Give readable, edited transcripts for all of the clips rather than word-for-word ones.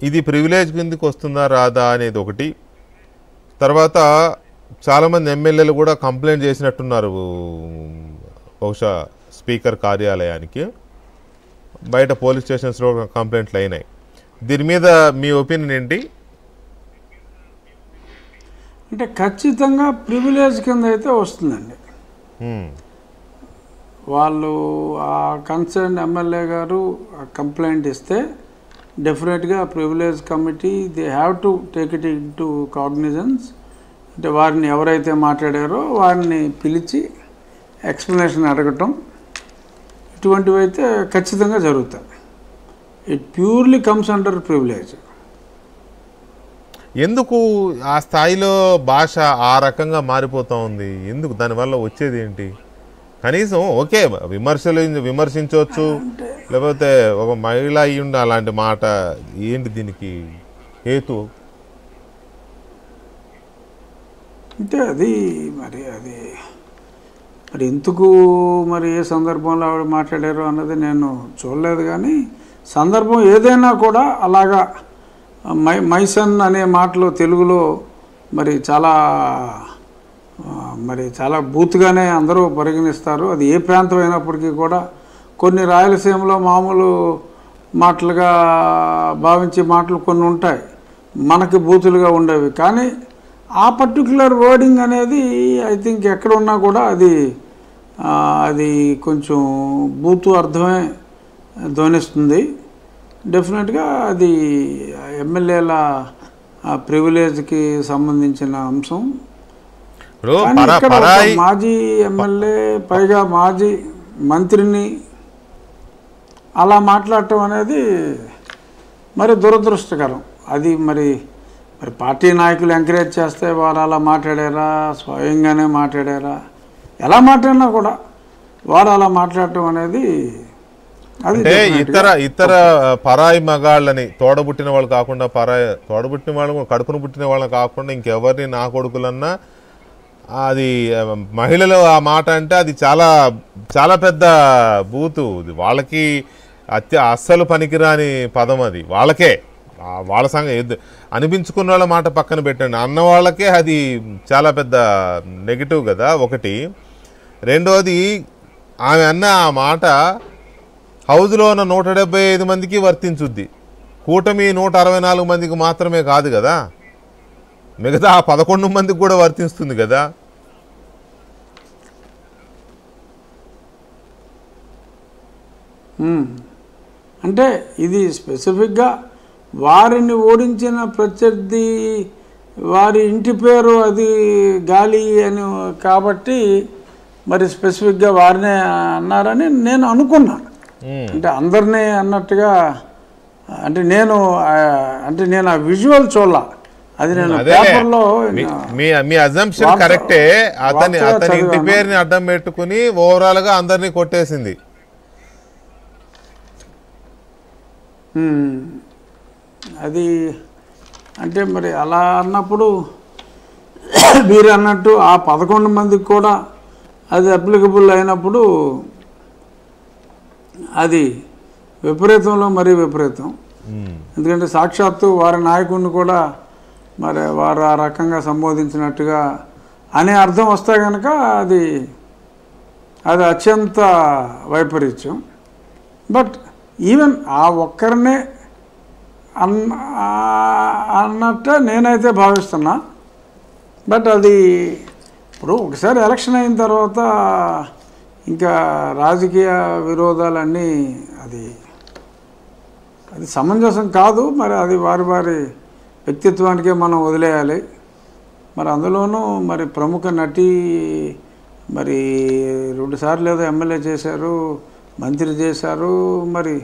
ఇది ప్రివిలేజ్ కిందకి వస్తుందా రాదా అనేది ఒకటి. తర్వాత చాలామంది ఎమ్మెల్యేలు కూడా కంప్లైంట్ చేసినట్టున్నారు బహుశా స్పీకర్ కార్యాలయానికి. బయట పోలీస్ స్టేషన్స్లో కంప్లైంట్లు అయినాయి. దీని మీద మీ ఒపీనియన్ ఏంటి? అంటే ఖచ్చితంగా ప్రివిలేజ్ కింద అయితే వస్తుందండి. వాళ్ళు ఆ కన్సర్న్ ఎమ్మెల్యే గారు కంప్లైంట్ ఇస్తే డెఫినెట్గా privilege committee they have to take it in to cognizance. అంటే వారిని ఎవరైతే మాట్లాడారో వారిని పిలిచి ఎక్స్ప్లెనేషన్ అడగటం ఇటువంటివి అయితే ఖచ్చితంగా జరుగుతాయి. It purely comes under privilege. ఎందుకు ఆ స్థాయిలో భాష ఆ రకంగా మారిపోతూ ఉంది? ఎందుకు? దానివల్ల వచ్చేది ఏంటి? కనీసం ఓకే విమర్శించవచ్చు, లేకపోతే ఒక మహిళ అయ్యుండి అలాంటి మాట ఏంటి దీనికి హేతు? అంటే అది మరి ఎందుకు మరి ఏ సందర్భంలో ఆవిడ మాట్లాడారో అన్నది నేను చూడలేదు. కానీ సందర్భం ఏదైనా కూడా అలాగా మైసన్ అనే మాటలు తెలుగులో మరి చాలా బూత్గానే అందరూ పరిగణిస్తారు. అది ఏ ప్రాంతం అయినప్పటికీ కూడా కొన్ని రాయలసీమలో మామూలు మాటలుగా భావించే మాటలు కొన్ని ఉంటాయి, మనకి బూతులుగా ఉండేవి. కానీ ఆ పర్టికులర్ వర్డింగ్ అనేది ఐ థింక్ ఎక్కడ ఉన్నా కూడా అది కొంచెం బూతు అర్థమే ధ్వనిస్తుంది. డెఫినెట్గా అది ఎమ్మెల్యేల ప్రివిలేజ్కి సంబంధించిన అంశం. మాజీ ఎమ్మెల్యే పైగా మాజీ మంత్రిని అలా మాట్లాడటం అనేది మరి దురదృష్టకరం. అది మరి పార్టీ నాయకులు ఎంకరేజ్ చేస్తే వారు అలా మాట్లాడారా, స్వయంగానే మాట్లాడారా, ఎలా మాట్లాడినా కూడా వారు అలా మాట్లాడటం అనేది అంటే ఇతర పరాయి మగాళ్ళని తోడబుట్టిన వాళ్ళు కాకుండా, తోడబుట్టిన వాళ్ళు కడుపును పుట్టిన వాళ్ళని కాకుండా ఇంకెవరిని నా కొడుకులన్నా అది మహిళలు ఆ మాట అంటే అది చాలా చాలా పెద్ద బూతు. వాళ్ళకి అస్సలు పనికిరాని పదం అది. వాళ్ళకే వాళ్ళ అనిపించుకున్న వాళ్ళ మాట పక్కన పెట్టండి, అన్న వాళ్ళకే అది చాలా పెద్ద నెగిటివ్ కదా ఒకటి. రెండోది ఆమె అన్న ఆ మాట హౌజ్లో ఉన్న 175 మందికి వర్తించుద్ది. కూటమి 164 మందికి మాత్రమే కాదు కదా, మిగతా 11 మందికి కూడా వర్తిస్తుంది కదా. అంటే ఇది స్పెసిఫిక్గా వారిని ఓడించిన ప్రత్యర్థి వారి ఇంటి పేరు అది గాలి అని కాబట్టి మరి స్పెసిఫిక్గా వారినే అన్నారని నేను అనుకున్నా. అంటే అందరినీ అన్నట్టుగా అంటే నేను ఆ విజువల్ చూడాల. అది నేను పేపర్లో మీ అజంప్షన్ కరెక్టే. అతని ఇంటి పేరుని అడ్డం పెట్టుకుని ఓవరాల్ గా అందరినీ కొట్టేసింది. అది అంటే మరి అలా అన్నప్పుడు మీరు అన్నట్టు ఆ 11 మందికి కూడా అది అప్లికబుల్ అయినప్పుడు అది విపరీతంలో మరీ విపరీతం. ఎందుకంటే సాక్షాత్తు వారి నాయకుడిని కూడా మరి వారు ఆ రకంగా సంబోధించినట్టుగా అనే అర్థం వస్తే కనుక అది అత్యంత వైపరీత్యం. బట్ ఈవెన్ ఆ ఒక్కరినే అన్నట్టు నేనైతే భావిస్తున్నా. బట్ అది ఇప్పుడు ఒకసారి ఎలక్షన్ అయిన తర్వాత ఇంకా రాజకీయ విరోధాలన్నీ అది సమంజసం కాదు. మరి అది వారి వ్యక్తిత్వానికే మనం వదిలేయాలి. మరి అందులోనూ మరి ప్రముఖ నటి మరి 2 సార్లు ఏదో ఎమ్మెల్యే చేశారు, మంత్రి చేశారు. మరి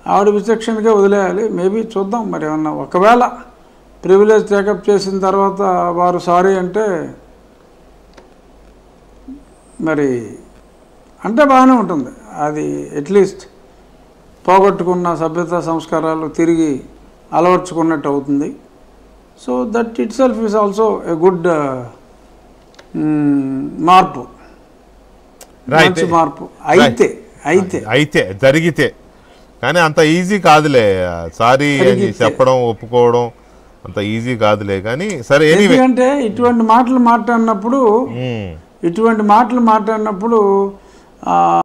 ఆవిడ విచక్షణకే వదిలేయాలి. మేబీ చూద్దాం మరి ఏమన్నా ఒకవేళ ప్రివిలేజ్ టేకప్ చేసిన తర్వాత వారు సారీ అంటే మరి అంటే బాగానే ఉంటుంది. అది అట్లీస్ట్ పోగొట్టుకున్న సభ్యతా సంస్కారాలు తిరిగి అలవర్చుకున్నట్టు అవుతుంది. So that it self is also a good మార్పు, మంచి మార్పు అయితే జరిగితే. కానీ అంత ఈజీ కాదులే, సారీ అని చెప్పడం ఒప్పుకోవడం అంత ఈజీ కాదులే. కానీ సరే, ఎందుకంటే ఇటువంటి మాటలు మాట్లాడినప్పుడు